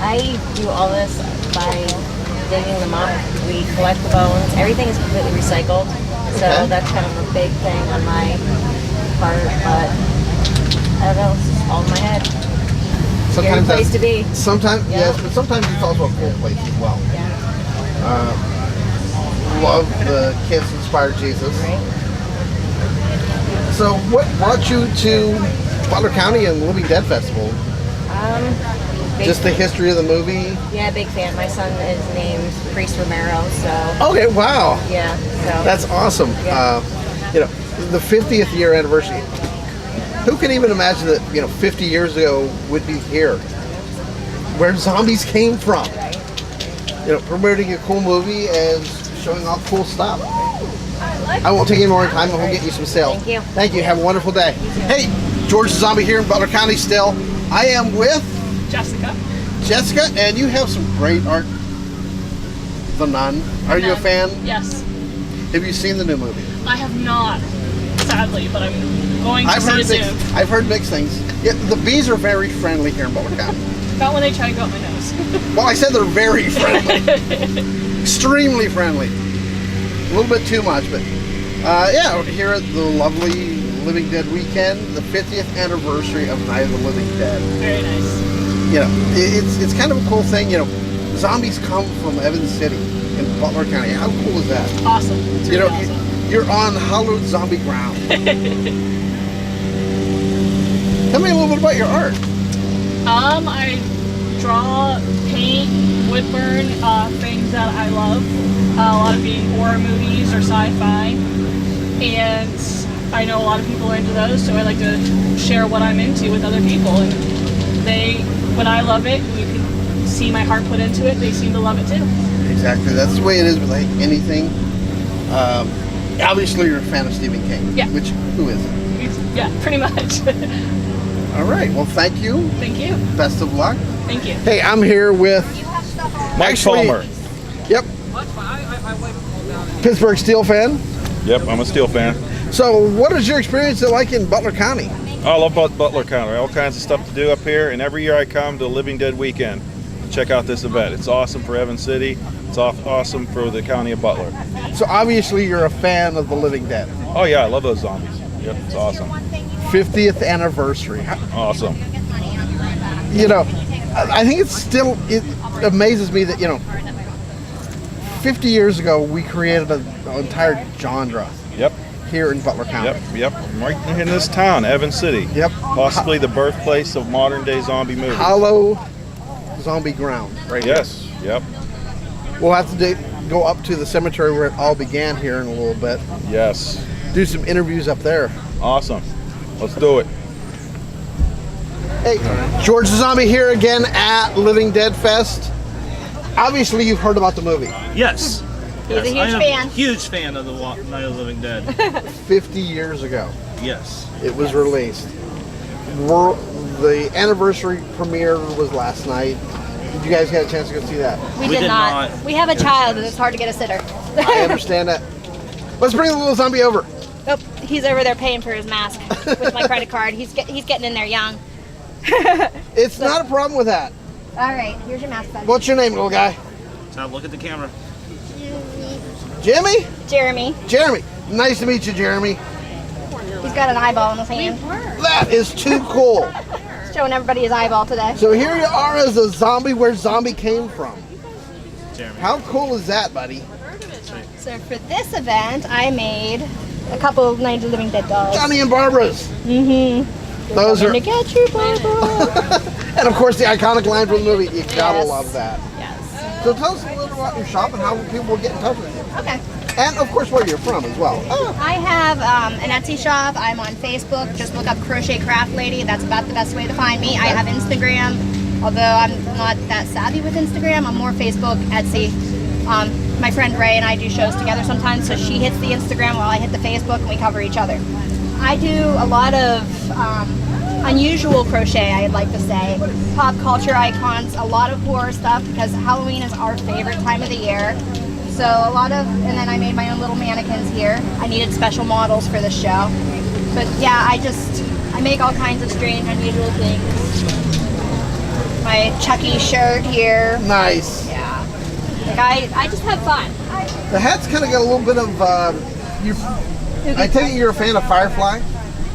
I do all this by digging them up. We collect the bones. Everything is completely recycled. So Okay. that's kind of a big thing on my part. But I don't know, it's just all in my head. Scary place to be. Sometimes, Yeah. yes, but sometimes it's also a cool place as well. Yeah. Love the Kiss Inspired Jesus. Right? So, what brought you to Butler County and Living Dead Festival? Big, Just the history of the movie? yeah, big fan. My son is named Priest Romero, so Okay, wow. yeah. So That's awesome. Yeah. The 50th year anniversary. Who could even imagine that, 50 years ago would be here? Where zombies came from. Promoting a cool movie and showing off cool stuff. I won't take any more time and we'll get you some sales. Thank you. Thank you. Have a wonderful day. Hey, George the Zombie here in Butler County still. I am with Jessica, and you have some great art. The Nun. Are you a fan? Yes. Have you seen the new movie? I have not, sadly, but I'm going to see it soon. I've heard mixed things. Yeah, the bees are very friendly here in Butler County. Not when they try to go up my nose. Well, I said they're very friendly. Extremely friendly. A little bit too much, but yeah, we're here at the lovely Living Dead weekend, the 50th anniversary of Night of the Living Dead. Very nice. It's kind of a cool thing. Zombies come from Evans City in Butler County. How cool is that? Awesome. It's really awesome. You're on hallowed zombie ground. Tell me a little bit about your art. I draw, paint, wood burn, things that I love. A lot of being horror movies or sci-fi. And I know a lot of people are into those, so I like to share what I'm into with other people. And when I love it, you can see my heart put into it, they seem to love it too. Exactly. That's the way it is with like anything. Obviously, you're a fan of Stephen King. Yeah. Who isn't? Yeah, pretty much. All right. Well, thank you. Thank you. Best of luck. Thank you. Hey, I'm here with Mike Palmer. Yep. Pittsburgh Steel fan. Yep, I'm a Steel fan. So, what is your experience like in Butler County? I love Butler County. All kinds of stuff to do up here, and every year I come to Living Dead Weekend to check out this event. It's awesome for Evans City. It's awesome for the county of Butler. So, obviously, you're a fan of the Living Dead. Oh yeah, I love those zombies. Yep, it's awesome. 50th anniversary. Awesome. I think it amazes me that 50 years ago we created an entire genre Yep. here in Butler County. Yep. Right in this town, Evans City. Yep. Possibly the birthplace of modern day zombie movies. Hollow zombie ground, right here. Yes. Yep. We'll have to go up to the cemetery where it all began here in a little bit. Yes. Do some interviews up there. Awesome. Let's do it. Hey, George the Zombie here again at Living Dead Fest. Obviously, you've heard about the movie. Yes. He's a huge I am fan. a huge fan of the Night of the Living Dead. 50 years ago, Yes. it was released. The anniversary premiere was last night. Did you guys get a chance to go see that? We We did did not. not. We have a child, and it's hard to get a sitter. I understand that. Let's bring the little zombie over. Oh, he's over there paying for his mask with my credit card. He's getting in there young. It's not a problem with that. All right, here's your mask, bud. What's your name, little guy? Now look at the camera. Jimmy? Jeremy. Jeremy. Nice to meet you, Jeremy. He's got an eyeball in his hand. That is too cool. He's showing everybody his eyeball today. So here you are as a zombie where zombie came from. Jeremy. How cool is that, buddy? So for this event, I made a couple of Night of the Living Dead dolls. Johnny and Barbara's. Mm-hmm. Those are, Gonna get you, Barbara. and of course the iconic line from the movie. You gotta Yes. love that. Yes. So tell us a little about your shop and how people will get in touch with you. Okay. And of course where you're from as well. I have an Etsy shop. I'm on Facebook. Just look up Crochet Craft Lady. That's about the best way to find me. I have Instagram, although I'm not that savvy with Instagram. I'm more Facebook, Etsy. My friend Ray and I do shows together sometimes, so she hits the Instagram while I hit the Facebook, and we cover each other. I do a lot of unusual crochet, I'd like to say. Pop culture icons, a lot of horror stuff, because Halloween is our favorite time of the year. So a lot of, and then I made my own little mannequins here. I needed special models for the show. But yeah, I make all kinds of strange, unusual things. My Chucky shirt here. Nice. Yeah. Like I just have fun. The hat's kind of got a little bit of, I take it you're a fan of Firefly?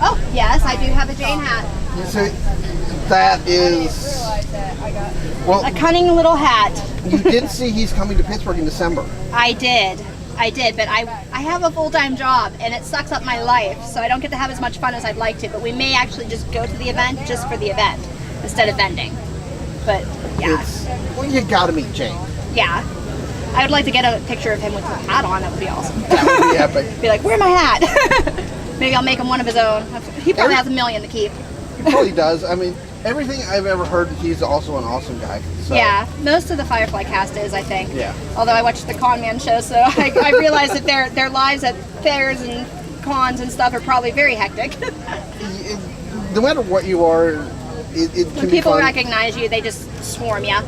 Oh, yes, I do have a Jane hat. So that is, well, A cunning little hat. you did see he's coming to Pittsburgh in December. I did, but I have a full-time job and it sucks up my life, so I don't get to have as much fun as I'd like to, but we may actually just go to the event just for the event instead of vending. But yeah, Well, you gotta meet Jane. yeah. I would like to get a picture of him with a hat on, that would be awesome. That would be epic. Be like, where's my hat? Maybe I'll make him one of his own. He probably has $1 million to keep. He probably does. I mean, everything I've ever heard, he's also an awesome guy. So. Yeah, most of the Firefly cast is, I think. Yeah. Although I watched the Con Man show, so I realized that their lives at fairs and cons and stuff are probably very hectic. No matter what you are, it can When be people fun. recognize you, they just swarm you.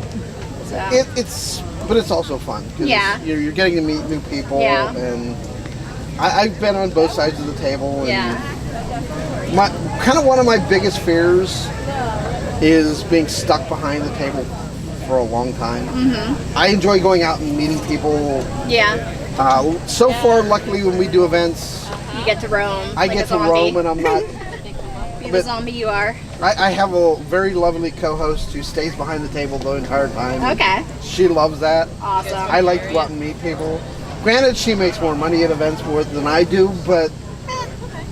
So. But it's also fun. 'Cause Yeah. You're getting to meet new people. Yeah. And I've been on both sides of the table. And Yeah. One of my biggest fears is being stuck behind the table for a long time. Mm-hmm. I enjoy going out and meeting people. Yeah. So far, luckily, when we do events, You get to roam. I like get a to zombie. roam and I'm not. Be the but- zombie you are. I have a very lovely co-host who stays behind the table the entire time. Okay. She loves that. Awesome. I like to go out and meet people. Granted, she makes more money at events more than I do, but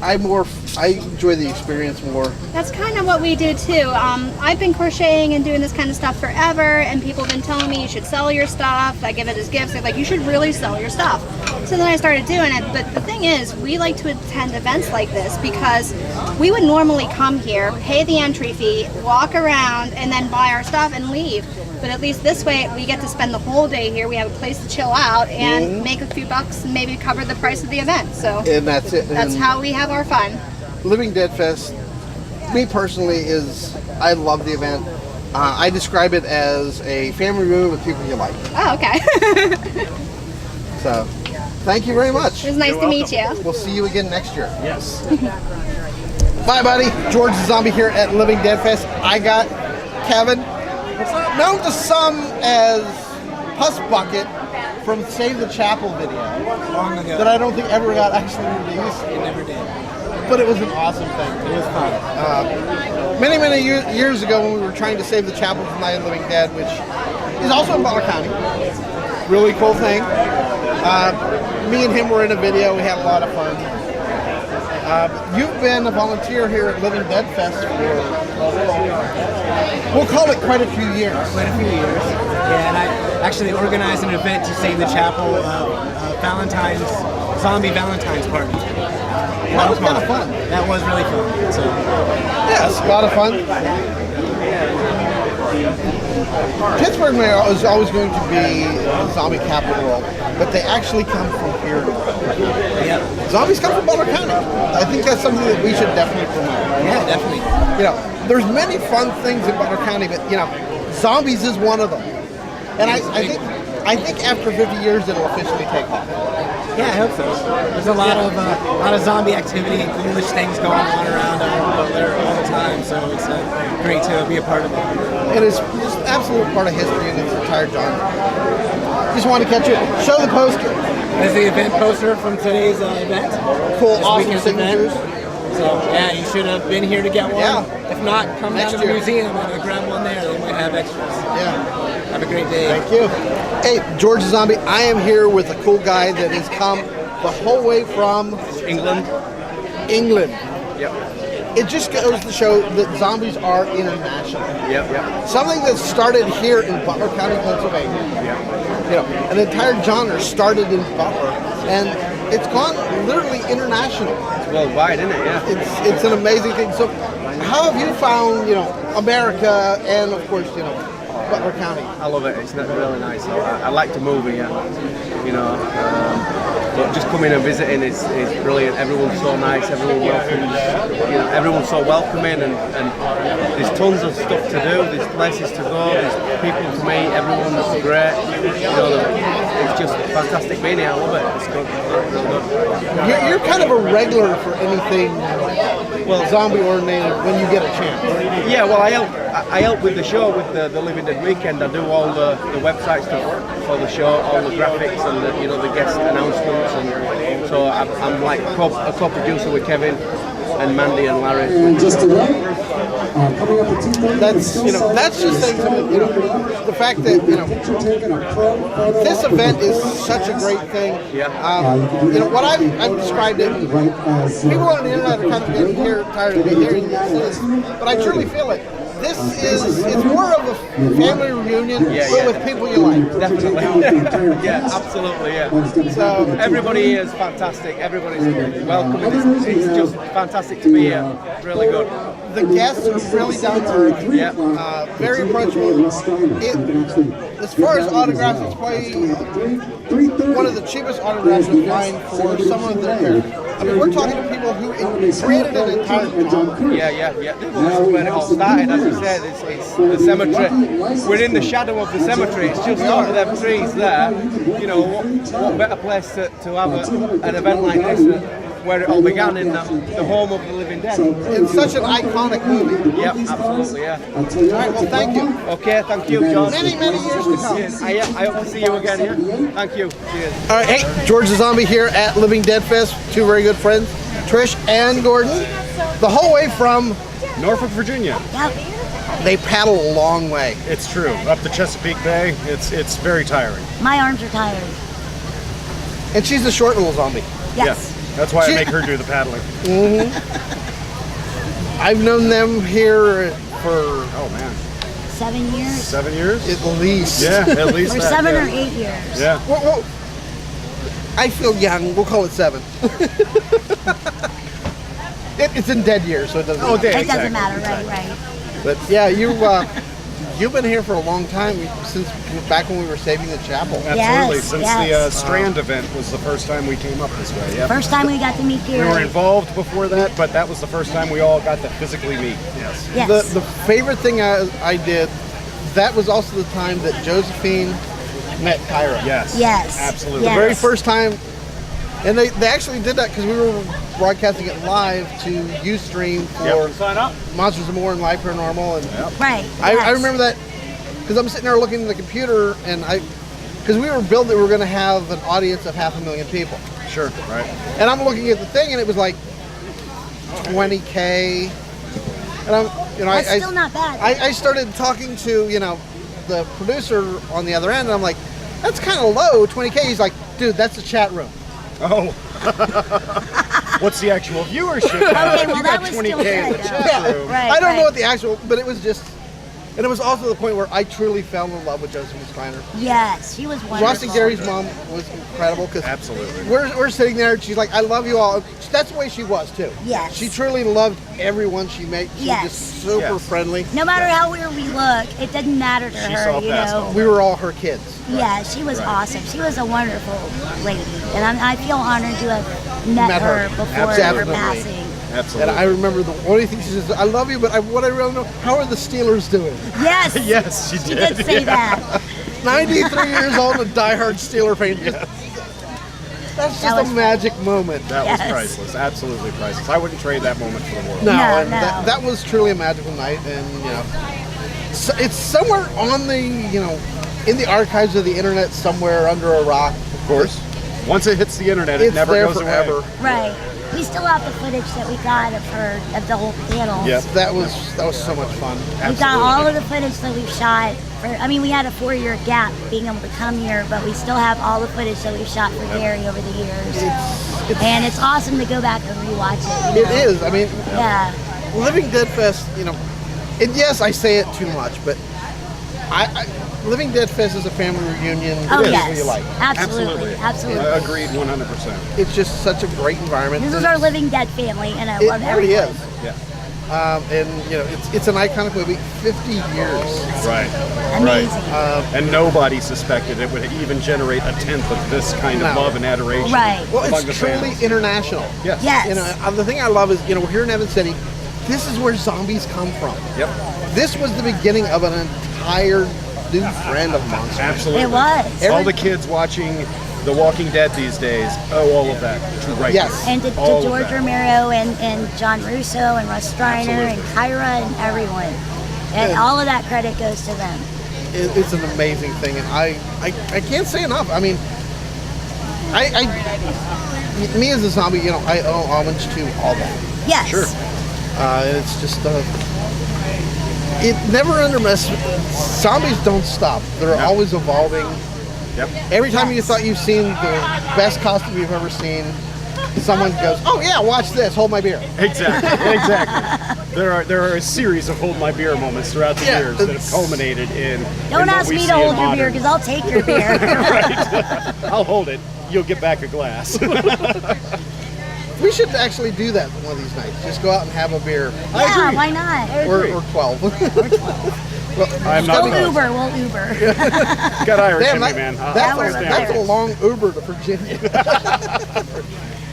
I enjoy the experience more. That's kind of what we do too. I've been crocheting and doing this kind of stuff forever, and people have been telling me you should sell your stuff. I give it as gifts. They're like, you should really sell your stuff. So then I started doing it. But the thing is, we like to attend events like this because we would normally come here, pay the entry fee, walk around, and then buy our stuff and leave. But at least this way, we get to spend the whole day here. We have a place to chill out and make a few bucks and maybe cover the price of the event. So And that's it. that's And how we have our fun. Living Dead Fest, me personally, I love the event. I describe it as a family reunion with people you like. Oh, okay. So, thank you very much. It was nice to meet you. We'll see you again next year. Yes. Bye, buddy. George the Zombie here at Living Dead Fest. I got Kevin, known to some as Puss Bucket from Save the Chapel video. Long ago. That I don't think ever got actually released. It never did. But it was an awesome thing. It was fun. Many years ago when we were trying to save the chapel from Night of the Living Dead, which is also in Butler County. Really cool thing. Me and him were in a video. We had a lot of fun. You've been a volunteer here at Living Dead Fest for, we'll call it quite a few years. Quite a few years. Yeah, and I actually organized an event to save the chapel zombie Valentine's party. That was kind of fun. That was really fun. So, yeah, it's a lot of fun. Pittsburgh is always going to be the zombie capital, but they actually come from here. Yeah. Zombies come from Butler County. I think that's something that we should definitely promote. Yeah, definitely. There's many fun things in Butler County, but zombies is one of them. And I think after 50 years it'll officially take off. Yeah, I hope so. There's a lot of zombie activity and ghoulish things going on around Butler all the time, so it's great to be a part of it. It is just an absolute part of history in its entire genre. Just want to catch it. Show the poster. This is the event poster from today's event. Cool, This awesome weekend's signatures. So yeah, you should have been here to get one. Yeah. If not, come Next down to the year. museum and grab one there. They might have extras. Yeah. Have a great day. Thank you. Hey, George the Zombie, I am here with a cool guy that has come the whole way from England. Yep. It just goes to show that zombies are international. Yep. Something that started here in Butler County, Pennsylvania. Yep. An entire genre started in Butler, and it's gone literally international. It's worldwide, isn't it? Yeah. It's an amazing thing. So, how have you found, America and of course, Butler County? I love it. It's really nice. I like to move here. But just coming and visiting is brilliant. Everyone's so nice. Everyone welcomes. Everyone's so welcoming, and there's tons of stuff to do. There's places to go. There's people to meet. Everyone's great. It's just fantastic being here. I love it. It's good. Really good. You're kind of a regular for anything zombie oriented when you get a chance. Yeah, well, I help with the show, with the Living Dead Weekend. I do all the website stuff for the show, all the graphics and the guest announcements, and so I'm like a co-producer with Kevin and Mandy and Larry. And just to That's just saying something. The fact that this event is such a great thing. What I've described it. People on the internet are kind of getting tired of hearing this, but I truly feel it. It's more of a family reunion, but with people you like. Definitely. Yeah, absolutely, yeah. So everybody here is fantastic. Everybody's welcoming. It's just fantastic to be here. Really good. The guests are really down to earth. Yeah. Very approachable. As far as autographs, it's probably one of the cheapest autographs you'll find for someone of their character. I mean, we're talking to people who created an entire genre. Yeah. This is where it all started, as you said. It's the cemetery. We're in the shadow of the cemetery. It's just over them trees there. What better place to have an event like this where it all began, in the home of the living dead. It's such an iconic movie. Yeah, absolutely, yeah. All right, well, thank you. Okay, thank you, John. Many years to come. Cheers. I hope to see you again, yeah? Thank you. Cheers. All right, hey, George the Zombie here at Living Dead Fest. Two very good friends, Trish and Gordon, the whole way from Norfolk, Virginia. They paddle a long way. It's true. Up the Chesapeake Bay, it's very tiring. My arms are tired. And she's a short little zombie. Yes. That's why I make her do the paddling. I've known them here for 7 years. 7 years? At least. Yeah, at least Or that, 7 yeah. or 8 years. Yeah. Well, I feel young. We'll call it 7. It's in dead years, so it doesn't matter. It doesn't matter, right. But yeah, you've been here for a long time, since back when we were saving the chapel. Absolutely. Since the yes. Strand event was the first time we came up this way. Yeah. First time we got to meet We Gary. were involved before that, but that was the first time we all got to physically meet. Yes. Yes. The favorite thing I did, that was also the time that Josephine met Kyra. Yes. Yes. Absolutely. The Yes. very first time, and they actually did that because we were broadcasting it live to Ustream for Monsters of More and Live Paranormal, and Right. I yes. remember that because I'm sitting there looking at the computer, and because we were building, going to have an audience of 500,000 people. Sure. Right. And I'm looking at the thing, and it was like 20K. And That's still not bad. I started talking to the producer on the other end, and I'm like, that's kind of low, 20K. He's like, dude, that's a chat room. Oh. What's the actual viewership? Okay, well, you that got was 20K still in the good, chat though. room. Right, I don't know right. what the actual, but it was just, and it was also the point where I truly fell in love with Josephine Schreiner. Yes, she was wonderful. Rossi Gary's mom was incredible because Absolutely. we're sitting there and she's like, I love you all. That's the way she was too. Yes. She truly loved everyone she met. She Yes. was just super Yes. friendly. No matter how weird we look, it didn't matter to She her, saw you past know. all We were all her kids. Yeah, she was awesome. She was a wonderful lady, and I feel honored to have met her before her Absolutely. passing. Absolutely. And I remember the only thing she says, I love you, but what I really know, how are the Steelers doing? Yes. Yes, she She did. did say that. 93 years old and a diehard Steeler fan. That's just was a magic moment. That Yes. was priceless. Absolutely priceless. I wouldn't trade that moment for the world. No, No, and no. That was truly a magical night, and so it's somewhere on the in the archives of the internet, somewhere under a rock. Of course. Once it hits the internet, it It's never there goes forever. away. Right. We still have the footage that we got of her, of the whole panel. Yes. That was so much fun. We got all of the footage that we've shot. We had a 4-year gap being able to come here, but we still have all the footage that we've shot for Gary over the years. And it's awesome to go back and rewatch it. It is. I mean, Yeah. Living Dead Fest, and yes, I say it too much, but Living Dead Fest is a family reunion. Oh, It is yes. what you like. Absolutely. Absolutely. Agreed 100%. It's just such a great environment. This is our Living Dead family, and I It love really everyone. is. Yeah. And it's an iconic movie. 50 years. Right. Amazing. Right. And nobody suspected it would even generate a tenth of this kind of No. love and adoration. Right. Well, among it's the truly fans. international. Yes. Yes. The thing I love is, we're here in Evans City. This is where zombies come from. Yep. This was the beginning of an entire new brand of monsters. Absolutely. It was. All the kids watching The Walking Dead these days owe all of that to Right. Yes. And to All of George that. Romero and John Russo and Russ Streiner and Kyra and everyone. And all of that credit goes to them. It's an amazing thing, and I can't say enough. I mean, me as a zombie, I owe homage to all that. Yes. Sure. It's just it never underestimates. Zombies don't stop. They're always evolving. Yep. Every time you thought you've seen the best costume you've ever seen, someone goes, "Oh yeah, watch this. Hold my beer." Exactly. Exactly. There are a series of hold my beer moments throughout the years that have culminated in. Don't in what ask we me see to in hold your beer modern- because I'll take your beer. Right. I'll hold it. You'll get back a glass. We should actually do that one of these nights. Just go out and have a beer. Yeah, why not? Or 12. Well, I'm not We'll opposed. Uber. Got Irish Damn, in me, man. I'll that's understand. a long Uber to Virginia.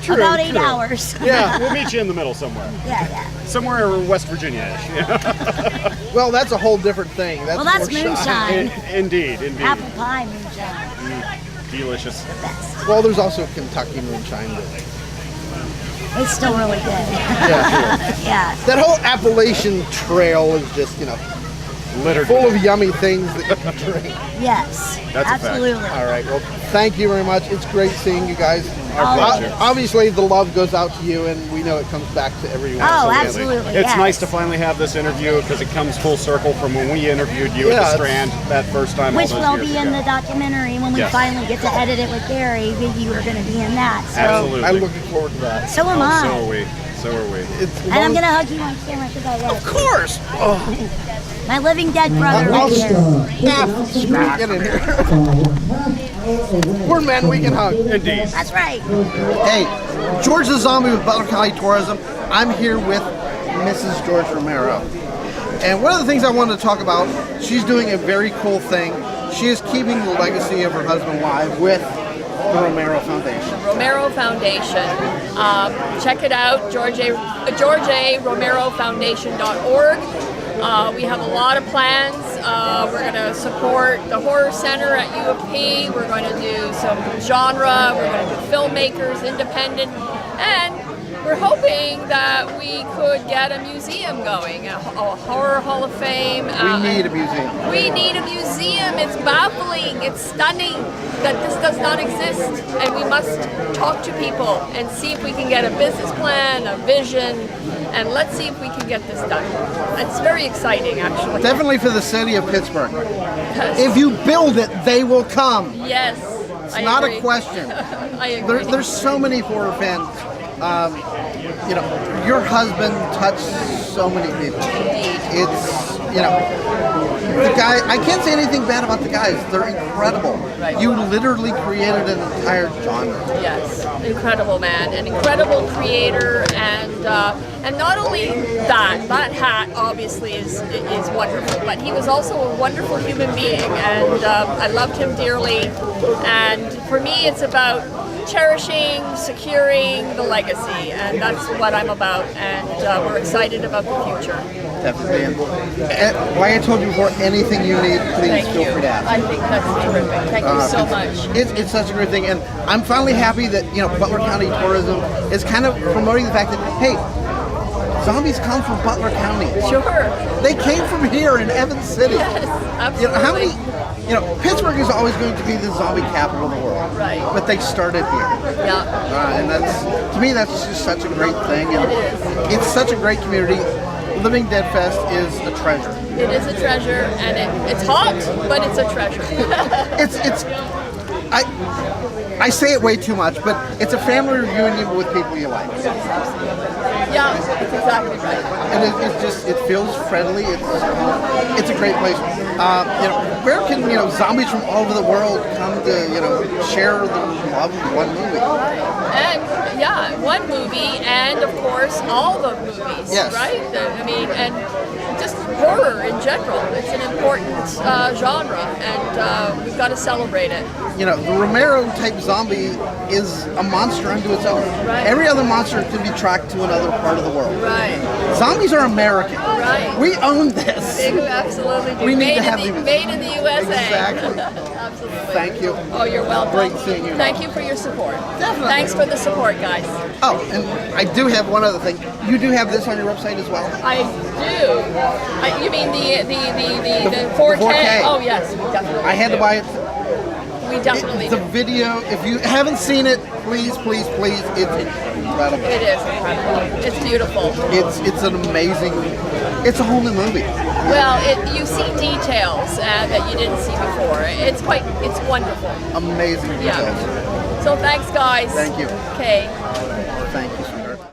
True, About 8 true. hours. Yeah, we'll meet you in the middle somewhere. Yeah. Somewhere West Virginia-ish. Well, that's a whole different thing. Well, that's more moonshine. Indeed. Apple pie moonshine. Delicious. Well, there's also Kentucky moonshine. It's still really good. Yeah, Yeah. that whole Appalachian Trail is just, littered full with of yummy things that you can drink. Yes. That's a fact. absolutely. All right. Well, thank you very much. It's great seeing you guys. Our pleasure. Obviously, the love goes out to you, and we know it comes back to everyone. Oh, So, absolutely. It's yes. nice to finally have this interview because it comes full circle from when we interviewed you Yeah, at the it's- Strand that first time. Which all those will years be in ago. the documentary when we Yes. finally get to edit it with Gary. You are going to be in that. So, Absolutely. I'm looking forward to that. so am Oh, I. so are we. So are we. It's And I'm going to hug you on camera because I love Of course. Oh, my living dead brother I'll right here. get in here. We're men. We can hug. Indeed. That's right. Hey, George the Zombie with Butler County Tourism. I'm here with Mrs. George Romero. And one of the things I wanted to talk about, she's doing a very cool thing. She is keeping the legacy of her husband alive with the Romero Foundation. Romero Foundation. Check it out, GeorgeARomeroFoundation.org. We have a lot of plans. We're going to support the Horror Center at U of P. We're going to do some genre. We're going to do filmmakers, independent, and we're hoping that we could get a museum going, a Horror Hall of Fame. We need a museum. We need a museum. It's baffling. It's stunning that this does not exist. And we must talk to people and see if we can get a business plan, a vision, and let's see if we can get this done. It's very exciting, actually. Definitely for the city of Pittsburgh. If you build it, they will come. Yes. It's not a question. I agree. There's so many horror fans you know, your husband touched so many people. It's, you know, the guy, I can't say anything bad about the guys. They're incredible. Right. You literally created an entire genre. Yes, incredible man, an incredible creator, and not only that hat obviously is wonderful, but he was also a wonderful human being, and I loved him dearly. And for me, it's about cherishing, securing the legacy, and that's what I'm about. And we're excited about the future. Definitely. And like I told you before, anything you need, please Thank feel you. free to ask. I think that's terrific. Thank you so much. It's such a great thing, and I'm finally happy that, you know, Butler County Tourism is kind of promoting the fact that, hey, zombies come from Butler County. Sure. They came from here in Evans City. Yes, absolutely. You know, how many? You know, Pittsburgh is always going to be the zombie capital of the world. Right. But they started here. Yeah. And that's, to me, that's just such a great thing. And It is. it's such a great community. Living Dead Fest is a treasure. It is a treasure, and it's hot, but it's a treasure. I say it way too much, but it's a family reunion with people you like. Yeah, that's exactly right. And it feels friendly. It's a great place. You know, where can, you know, zombies from all over the world come to, you know, share the love of one movie? And yeah, one movie, and of course all the movies, Yes. right? I mean, and just horror in general. It's an important genre, and we've got to celebrate it. You know, the Romero type zombie is a monster unto its own. Right. Every other monster can be tracked to another part of the world. Right. Zombies are American. Right. We own this. They absolutely do. We need made to have in the, these. made in the USA. Exactly. Absolutely. Thank you. Oh, you're welcome. Great seeing you. Thank you for your support. Definitely. Thanks for the support, guys. Oh, and I do have one other thing. You do have this on your website as well? I do. You mean the 4K? 4K. Oh yes, we definitely. I had to do. buy it. We definitely The do. video, if you haven't seen it, please, please, please, it's incredible. It is incredible. It's beautiful. It's an amazing, it's a whole new movie. Well, you see details that you didn't see before. It's wonderful. Amazing details. Yeah. So thanks, guys. Thank you. Okay. Thank you, sweetheart.